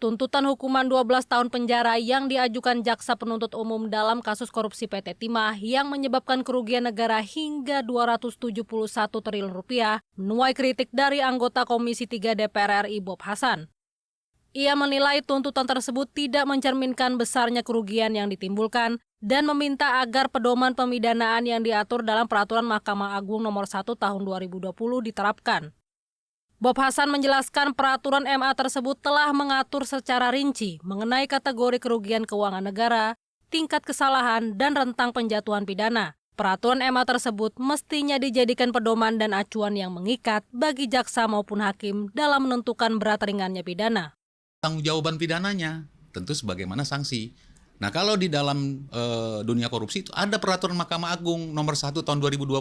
Tuntutan hukuman 12 tahun penjara yang diajukan jaksa penuntut umum dalam kasus korupsi PT Timah yang menyebabkan kerugian negara hingga 271 triliun rupiah menuai kritik dari anggota Komisi 3 DPR RI Bob Hasan. Ia menilai tuntutan tersebut tidak mencerminkan besarnya kerugian yang ditimbulkan dan meminta agar pedoman pemidanaan yang diatur dalam Peraturan Mahkamah Agung Nomor 1 Tahun 2020 diterapkan. Bob Hasan menjelaskan peraturan MA tersebut telah mengatur secara rinci mengenai kategori kerugian keuangan negara, tingkat kesalahan, dan rentang penjatuhan pidana. Peraturan MA tersebut mestinya dijadikan pedoman dan acuan yang mengikat bagi jaksa maupun hakim dalam menentukan berat ringannya pidana. Tanggung-jawaban pidananya tentu sebagaimana sanksi. Nah, kalau di dalam dunia korupsi itu ada peraturan Mahkamah Agung nomor 1 tahun 2020.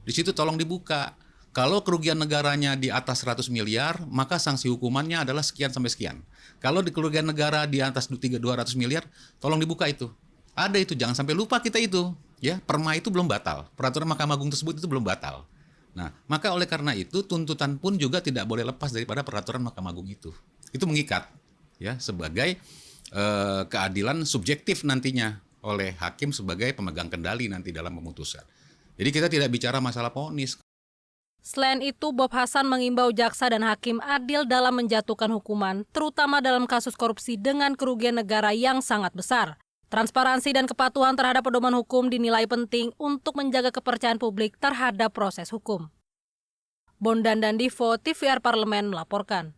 Di situ tolong dibuka. Kalau kerugian negaranya di atas 100 miliar, maka sanksi hukumannya adalah sekian sampai sekian. Kalau di kerugian negara di atas 200 miliar, tolong dibuka itu. Ada itu, jangan sampai lupa kita itu. Ya, Perma itu belum batal. Peraturan Mahkamah Agung tersebut itu belum batal. Nah, maka oleh karena itu tuntutan pun juga tidak boleh lepas daripada peraturan Mahkamah Agung itu. Itu mengikat ya sebagai keadilan subjektif nantinya oleh hakim sebagai pemegang kendali nanti dalam memutuskan. Jadi kita tidak bicara masalah vonis. Selain itu, Bob Hasan mengimbau jaksa dan hakim adil dalam menjatuhkan hukuman, terutama dalam kasus korupsi dengan kerugian negara yang sangat besar. Transparansi dan kepatuhan terhadap pedoman hukum dinilai penting untuk menjaga kepercayaan publik terhadap proses hukum. Bondan dan Divo, TVR Parlemen melaporkan.